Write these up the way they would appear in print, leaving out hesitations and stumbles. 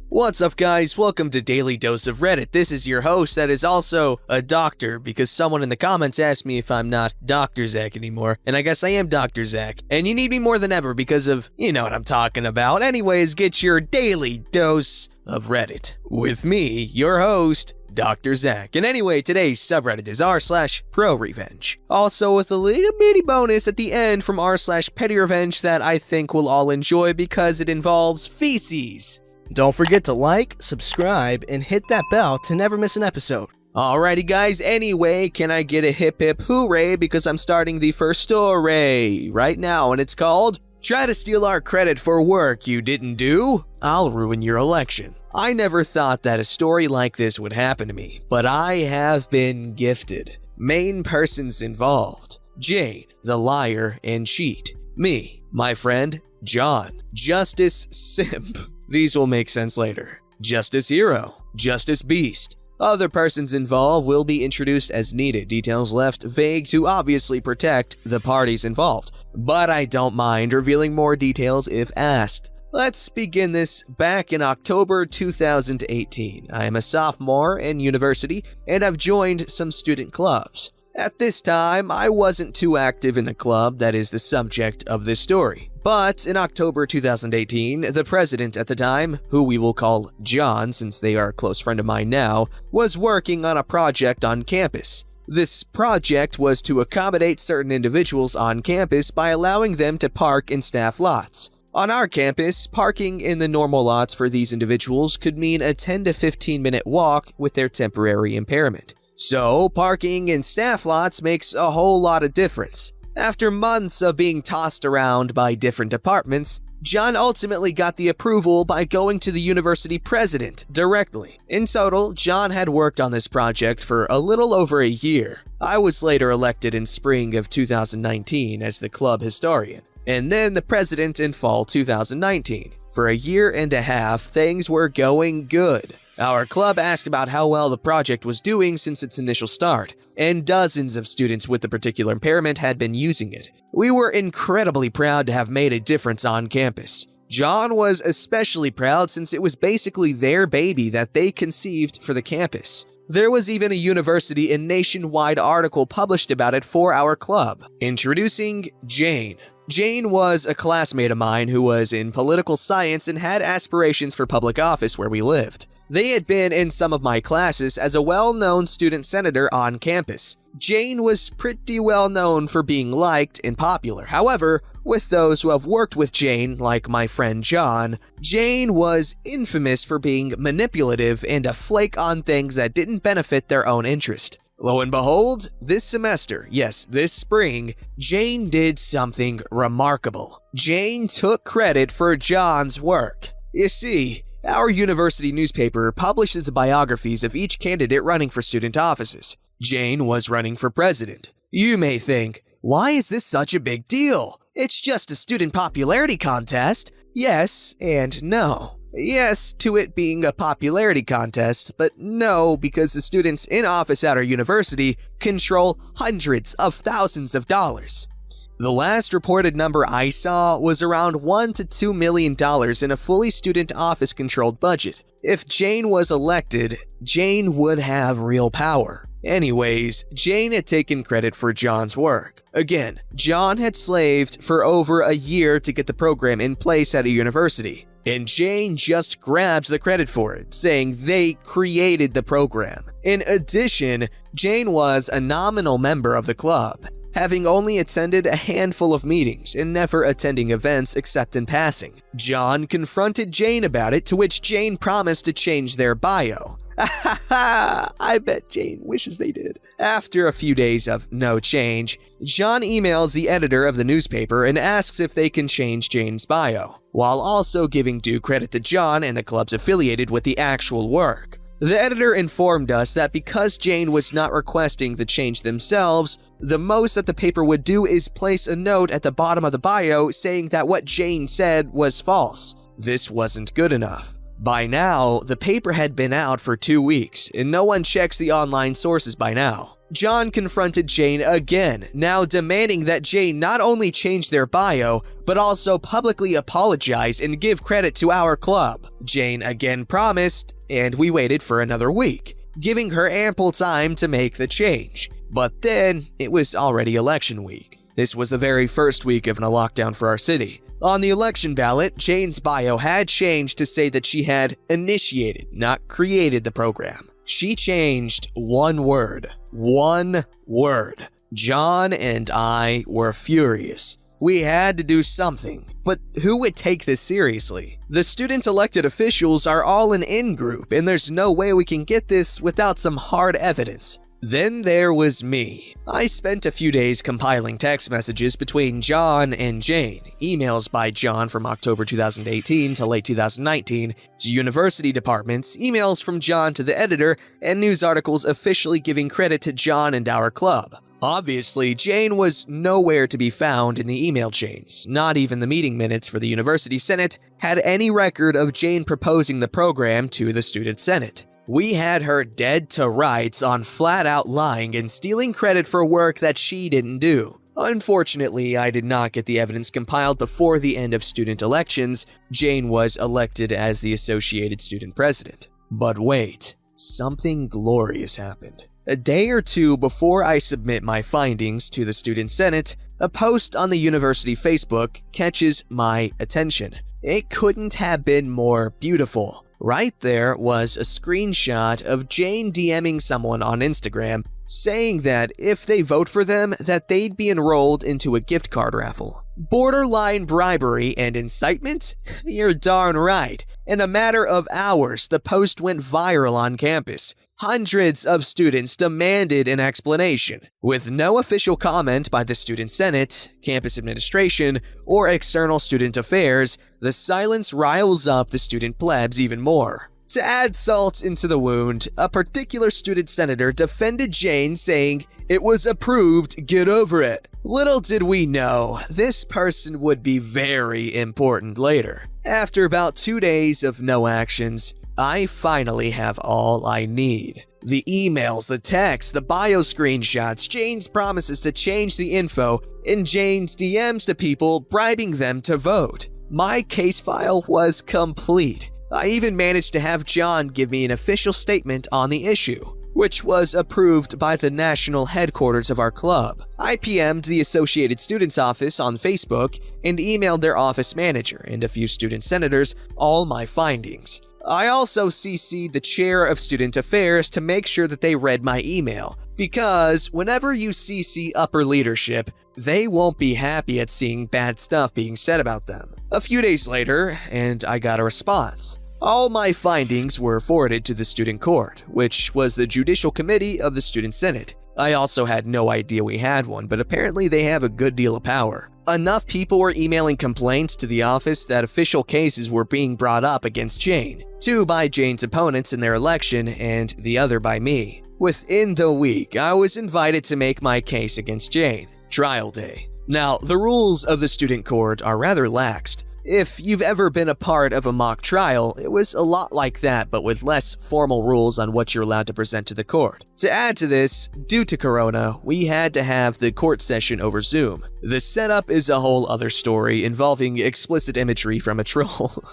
What's up, guys? Welcome to Daily Dose of Reddit. This is your host that is also a doctor, because someone in the comments asked me if I'm not Dr. Zach anymore, and I guess I am Dr. Zach. And you need me more than ever because of, you know what I'm talking about. Anyways, get your Daily Dose of Reddit with me, your host, Dr. Zach. And anyway, today's subreddit is r/ProRevenge. Also with a little bitty bonus at the end from r/PettyRevenge that I think we'll all enjoy because it involves feces. Don't forget to like, subscribe, and hit that bell to never miss an episode. Alrighty guys, anyway, can I get a hip hip hooray because I'm starting the first story right now, and it's called Try to Steal Our Credit for Work You Didn't Do? I'll Ruin Your Election. I never thought that a story like this would happen to me, but I have been gifted. Main persons involved: Jane, the liar and cheat. Me, my friend, John. Justice Simp. These will make sense later. Justice Hero. Justice Beast. Other persons involved will be introduced as needed, details left vague to obviously protect the parties involved. But I don't mind revealing more details if asked. Let's begin this back in October 2018. I am a sophomore in university and I've joined some student clubs. At this time, I wasn't too active in the club that is the subject of this story. But in October 2018, the president at the time, who we will call John since they are a close friend of mine now, was working on a project on campus. This project was to accommodate certain individuals on campus by allowing them to park in staff lots. On our campus, parking in the normal lots for these individuals could mean a 10 to 15 minute walk with their temporary impairment. So, parking in staff lots makes a whole lot of difference. After months of being tossed around by different departments, John ultimately got the approval by going to the university president directly. In total, John had worked on this project for a little over a year. I was later elected in spring of 2019 as the club historian, and then the president in fall 2019. For a year and a half, things were going good. Our club asked about how well the project was doing since its initial start, and dozens of students with the particular impairment had been using it. We were incredibly proud to have made a difference on campus. John was especially proud since it was basically their baby that they conceived for the campus. There was even a university and nationwide article published about it for our club. Introducing Jane. Jane was a classmate of mine who was in political science and had aspirations for public office where we lived. They had been in some of my classes as a well-known student senator on campus. Jane was pretty well known for being liked and popular. However, with those who have worked with Jane, like my friend John, Jane was infamous for being manipulative and a flake on things that didn't benefit their own interest. Lo and behold, this semester, yes, this spring, Jane did something remarkable. Jane took credit for John's work. You see, our university newspaper publishes the biographies of each candidate running for student offices. Jane was running for president. You may think, why is this such a big deal? It's just a student popularity contest. Yes and no. Yes to it being a popularity contest, but no because the students in office at our university control hundreds of thousands of dollars. The last reported number I saw was around $1 to $2 million in a fully student office-controlled budget. If Jane was elected, Jane would have real power. Anyways, Jane had taken credit for John's work. Again, John had slaved for over a year to get the program in place at a university, and Jane just grabs the credit for it, saying they created the program. In addition, Jane was a nominal member of the club, having only attended a handful of meetings and never attending events except in passing. John confronted Jane about it, to which Jane promised to change their bio. I bet Jane wishes they did. After a few days of no change, John emails the editor of the newspaper and asks if they can change Jane's bio, while also giving due credit to John and the clubs affiliated with the actual work. The editor informed us that because Jane was not requesting the change themselves, the most that the paper would do is place a note at the bottom of the bio saying that what Jane said was false. This wasn't good enough. By now, the paper had been out for 2 weeks, and no one checks the online sources by now. John confronted Jane again, now demanding that Jane not only change their bio, but also publicly apologize and give credit to our club. Jane again promised, and we waited for another week, giving her ample time to make the change. But then, it was already election week. This was the very first week of a lockdown for our city. On the election ballot, Jane's bio had changed to say that she had initiated, not created the program. She changed one word. One word. John and I were furious. We had to do something, but who would take this seriously? The student elected officials are all an in-group, and there's no way we can get this without some hard evidence. Then there was me. I spent a few days compiling text messages between John and Jane, emails by John from October 2018 to late 2019, to university departments, emails from John to the editor, and news articles officially giving credit to John and our club. Obviously, Jane was nowhere to be found in the email chains. Not even the meeting minutes for the University Senate had any record of Jane proposing the program to the Student Senate. We had her dead to rights on flat-out lying and stealing credit for work that she didn't do. Unfortunately, I did not get the evidence compiled before the end of student elections. Jane was elected as the Associated Student President. But wait, something glorious happened. A day or two before I submit my findings to the Student Senate, a post on the university Facebook catches my attention. It couldn't have been more beautiful. Right there was a screenshot of Jane DMing someone on Instagram saying that if they vote for them, that they'd be enrolled into a gift card raffle. Borderline bribery and incitement? You're darn right. In a matter of hours, the post went viral on campus. Hundreds of students demanded an explanation. With no official comment by the Student Senate, campus administration, or external student affairs, the silence riles up the student plebs even more. To add salt into the wound, a particular student senator defended Jane, saying, "It was approved, get over it." Little did we know, this person would be very important later. After about 2 days of no actions, I finally have all I need. The emails, the texts, the bio screenshots, Jane's promises to change the info, and Jane's DMs to people bribing them to vote. My case file was complete. I even managed to have John give me an official statement on the issue, which was approved by the national headquarters of our club. I PM'd the Associated Students office on Facebook and emailed their office manager and a few student senators all my findings. I also CC'd the chair of student affairs to make sure that they read my email, because whenever you CC upper leadership, they won't be happy at seeing bad stuff being said about them. A few days later, and I got a response. All my findings were forwarded to the student court, which was the judicial committee of the student senate. I also had no idea we had one, but apparently they have a good deal of power. Enough people were emailing complaints to the office that official cases were being brought up against Jane, 2 by Jane's opponents in their election and the other by me. Within the week, I was invited to make my case against Jane. Trial day. Now, the rules of the student court are rather laxed. If you've ever been a part of a mock trial, it was a lot like that, but with less formal rules on what you're allowed to present to the court. To add to this, due to Corona, we had to have the court session over Zoom. The setup is a whole other story involving explicit imagery from a troll.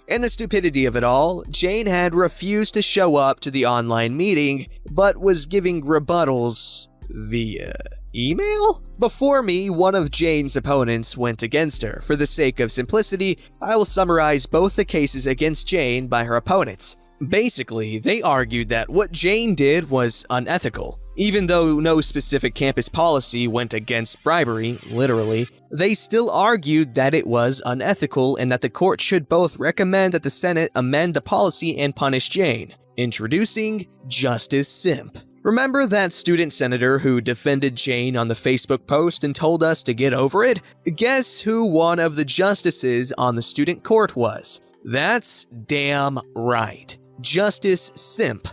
And the stupidity of it all, Jane had refused to show up to the online meeting, but was giving rebuttals via email? Before me, one of Jane's opponents went against her. For the sake of simplicity, I will summarize both the cases against Jane by her opponents. Basically, they argued that what Jane did was unethical. Even though no specific campus policy went against bribery, literally, they still argued that it was unethical and that the court should both recommend that the Senate amend the policy and punish Jane. Introducing Justice Simp. Remember that student senator who defended Jane on the Facebook post and told us to get over it? Guess who one of the justices on the student court was? That's damn right. Justice Simp.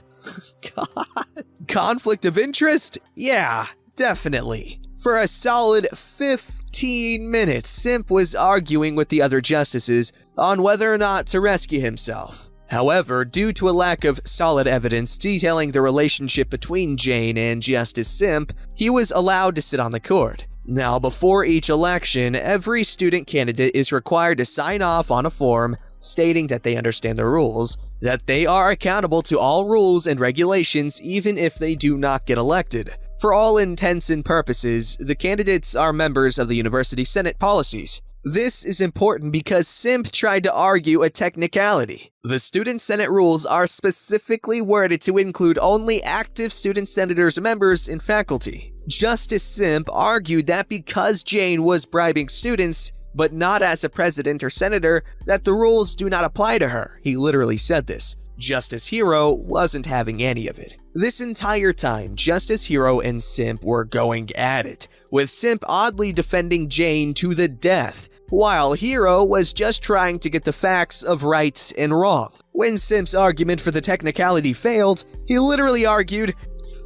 God. Conflict of interest? Yeah, definitely. For a solid 15 minutes, Simp was arguing with the other justices on whether or not to rescue himself. However, due to a lack of solid evidence detailing the relationship between Jane and Justice Simp, he was allowed to sit on the court. Now, before each election, every student candidate is required to sign off on a form stating that they understand the rules, that they are accountable to all rules and regulations even if they do not get elected. For all intents and purposes, the candidates are members of the University Senate policies. This is important because Simp tried to argue a technicality. The Student Senate rules are specifically worded to include only active student senators, members, and faculty. Justice Simp argued that because Jane was bribing students, but not as a president or senator, that the rules do not apply to her. He literally said this. Justice Hero wasn't having any of it. This entire time, Justice Hero and Simp were going at it, with Simp oddly defending Jane to the death, while Hero was just trying to get the facts of right and wrong. When Simp's argument for the technicality failed, he literally argued,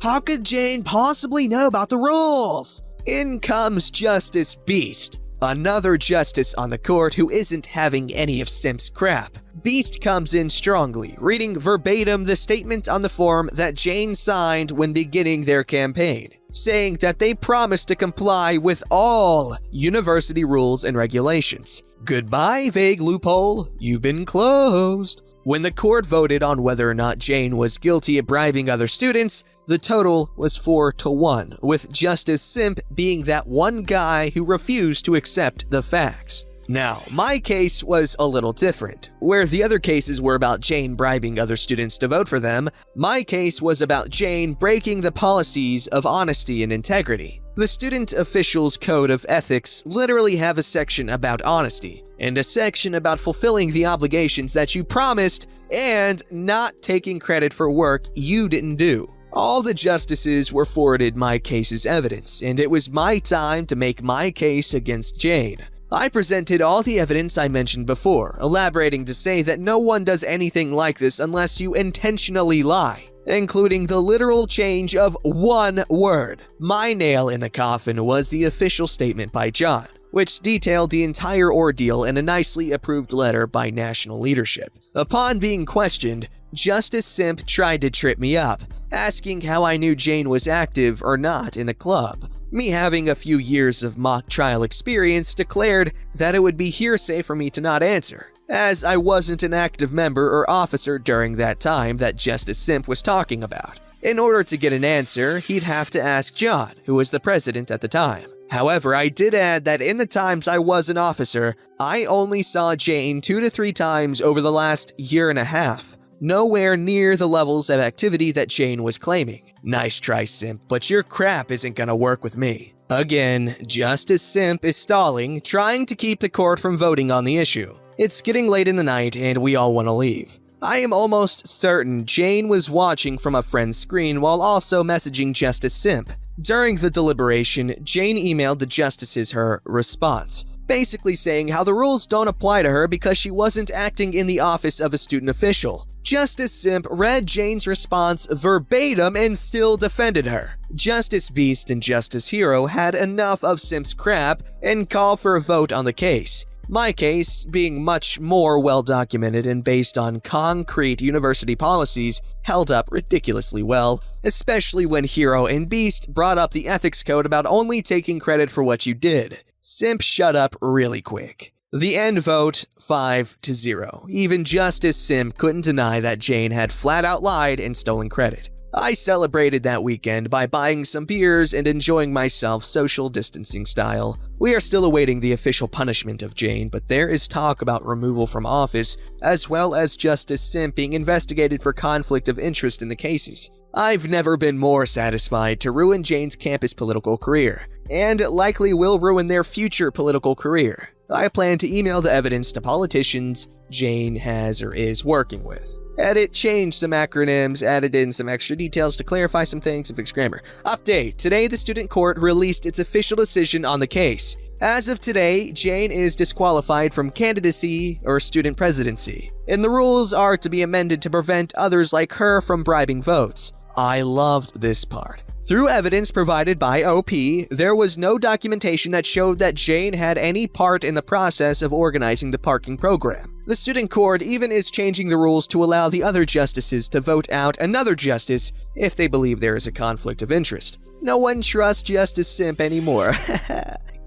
"How could Jane possibly know about the rules?" In comes Justice Beast, another justice on the court who isn't having any of Simp's crap. Beast comes in strongly, reading verbatim the statement on the form that Jane signed when beginning their campaign, saying that they promised to comply with all university rules and regulations. Goodbye, vague loophole. You've been closed. When the court voted on whether or not Jane was guilty of bribing other students, the total was 4-1, with Justice Simp being that one guy who refused to accept the facts. Now, my case was a little different. Where the other cases were about Jane bribing other students to vote for them, my case was about Jane breaking the policies of honesty and integrity. The Student Officials Code of Ethics literally have a section about honesty, and a section about fulfilling the obligations that you promised and not taking credit for work you didn't do. All the justices were forwarded my case's evidence, and it was my time to make my case against Jane. I presented all the evidence I mentioned before, elaborating to say that no one does anything like this unless you intentionally lie, including the literal change of one word. My nail in the coffin was the official statement by John, which detailed the entire ordeal in a nicely approved letter by national leadership. Upon being questioned, Justice Simp tried to trip me up, asking how I knew Jane was active or not in the club. Me having a few years of mock trial experience declared that it would be hearsay for me to not answer, as I wasn't an active member or officer during that time that Justice Simp was talking about. In order to get an answer, he'd have to ask John, who was the president at the time. However, I did add that in the times I was an officer, I only saw Jane 2 to 3 times over the last year and a half. Nowhere near the levels of activity that Jane was claiming. Nice try, Simp, but your crap isn't gonna work with me. Again, Justice Simp is stalling, trying to keep the court from voting on the issue. It's getting late in the night and we all want to leave. I am almost certain Jane was watching from a friend's screen while also messaging Justice Simp. During the deliberation, Jane emailed the justices her response, basically saying how the rules don't apply to her because she wasn't acting in the office of a student official. Justice Simp read Jane's response verbatim and still defended her. Justice Beast and Justice Hero had enough of Simp's crap and called for a vote on the case. My case, being much more well-documented and based on concrete university policies, held up ridiculously well, especially when Hero and Beast brought up the ethics code about only taking credit for what you did. Simp shut up really quick. The end vote, 5-0. Even Justice Simp couldn't deny that Jane had flat out lied and stolen credit. I celebrated that weekend by buying some beers and enjoying myself social distancing style. We are still awaiting the official punishment of Jane, but there is talk about removal from office, as well as Justice Simp being investigated for conflict of interest in the cases. I've never been more satisfied to ruin Jane's campus political career, and likely will ruin their future political career. I plan to email the evidence to politicians Jane has or is working with. Edit, change some acronyms, added in some extra details to clarify some things and fix grammar. Update: today the student court released its official decision on the case. As of today, Jane is disqualified from candidacy or student presidency, and the rules are to be amended to prevent others like her from bribing votes. I loved this part. Through evidence provided by OP, there was no documentation that showed that Jane had any part in the process of organizing the parking program. The student court even is changing the rules to allow the other justices to vote out another justice if they believe there is a conflict of interest. No one trusts Justice Simp anymore.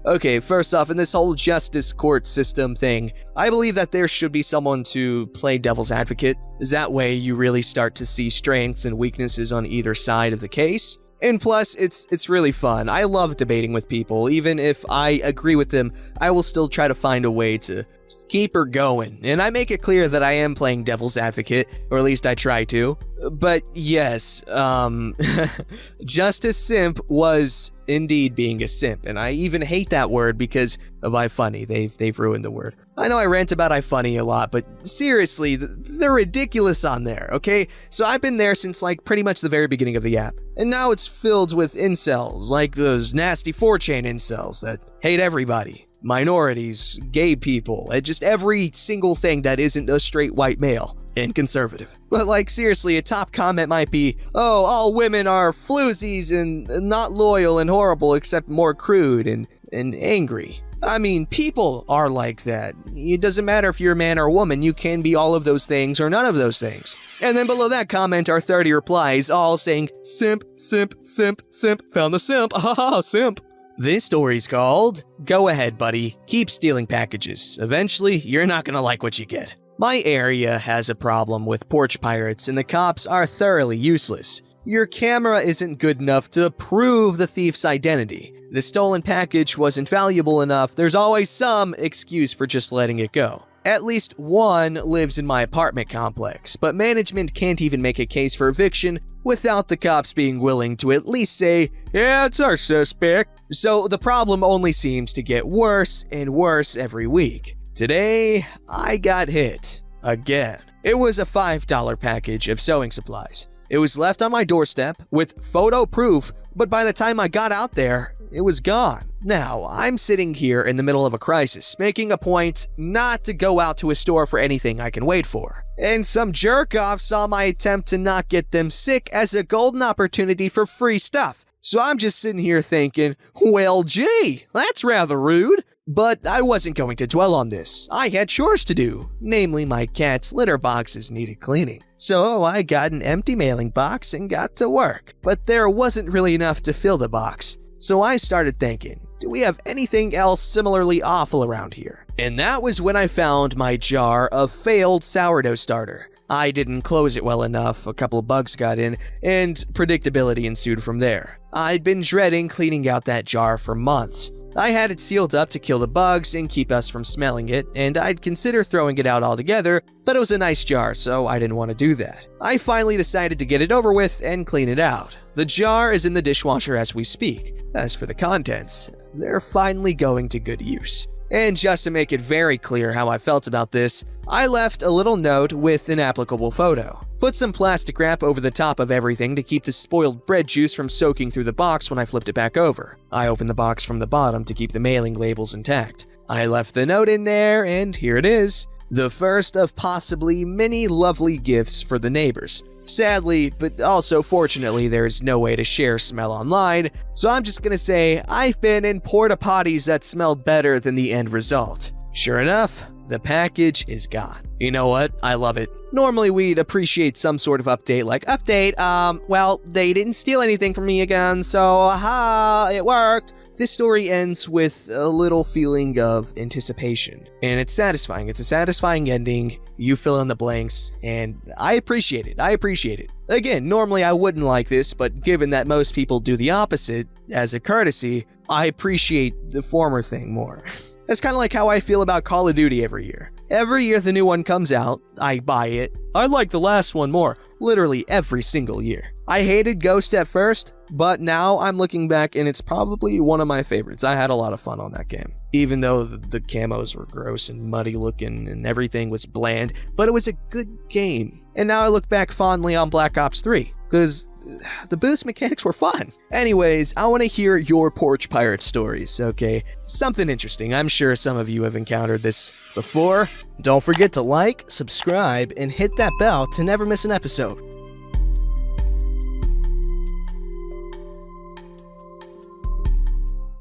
Okay, first off, in this whole justice court system thing, I believe that there should be someone to play devil's advocate. That way you really start to see strengths and weaknesses on either side of the case. And plus, it's really fun. I love debating with people. Even if I agree with them, I will still try to find a way to keep her going. And I make it clear that I am playing devil's advocate, or at least I try to. But yes, Justice Simp was indeed being a simp. And I even hate that word because of iFunny. They've ruined the word. I know I rant about iFunny a lot, but seriously, they're ridiculous on there, okay? So I've been there since like pretty much the very beginning of the app. And now it's filled with incels, like those nasty 4chan incels that hate everybody. Minorities, gay people, and just every single thing that isn't a straight white male and conservative. But like seriously, a top comment might be, oh, all women are floozies and not loyal and horrible except more crude and angry. I mean, people are like that. It doesn't matter if you're a man or a woman, you can be all of those things or none of those things. And then below that comment are 30 replies, all saying, simp, simp, simp, simp, found the simp, haha, simp. This story's called, Go Ahead Buddy, Keep Stealing Packages. Eventually, you're not gonna like what you get. My area has a problem with porch pirates and the cops are thoroughly useless. Your camera isn't good enough to prove the thief's identity. The stolen package wasn't valuable enough, there's always some excuse for just letting it go. At least one lives in my apartment complex, but management can't even make a case for eviction without the cops being willing to at least say, yeah, it's our suspect. So the problem only seems to get worse and worse every week. Today, I got hit. Again. It was a $5 package of sewing supplies. It was left on my doorstep with photo proof, but by the time I got out there, it was gone. Now, I'm sitting here in the middle of a crisis, making a point not to go out to a store for anything I can wait for. And some jerk-off saw my attempt to not get them sick as a golden opportunity for free stuff. So I'm just sitting here thinking, well, gee, that's rather rude. But I wasn't going to dwell on this. I had chores to do, namely my cat's litter boxes needed cleaning. So I got an empty mailing box and got to work. But there wasn't really enough to fill the box. So I started thinking, do we have anything else similarly awful around here? And that was when I found my jar of failed sourdough starter. I didn't close it well enough, a couple of bugs got in, and predictability ensued from there. I'd been dreading cleaning out that jar for months. I had it sealed up to kill the bugs and keep us from smelling it, and I'd consider throwing it out altogether, but it was a nice jar, so I didn't want to do that. I finally decided to get it over with and clean it out. The jar is in the dishwasher as we speak. As for the contents, they're finally going to good use. And just to make it very clear how I felt about this, I left a little note with an applicable photo. Put some plastic wrap over the top of everything to keep the spoiled bread juice from soaking through the box when I flipped it back over. I opened the box from the bottom to keep the mailing labels intact. I left the note in there, and here it is. The first of possibly many lovely gifts for the neighbors. Sadly, but also fortunately, there's no way to share smell online, so I'm just gonna say I've been in porta potties that smelled better than the end result. Sure enough, the package is gone. You know what? I love it. Normally we'd appreciate some sort of update like, well, they didn't steal anything from me again, so aha, it worked. This story ends with a little feeling of anticipation, and it's satisfying. It's a satisfying ending. You fill in the blanks, and I appreciate it. Again, normally I wouldn't like this, but given that most people do the opposite, as a courtesy, I appreciate the former thing more. That's kind of like how I feel about Call of Duty every year. Every year the new one comes out, I buy it. I like the last one more, literally every single year. I hated Ghost at first, but now I'm looking back and it's probably one of my favorites. I had a lot of fun on that game. Even though the camos were gross and muddy looking and everything was bland, but it was a good game. And now I look back fondly on Black Ops 3, because the boost mechanics were fun. Anyways, I want to hear your porch pirate stories, okay? Something interesting. I'm sure some of you have encountered this before. Don't forget to like, subscribe, and hit that bell to never miss an episode.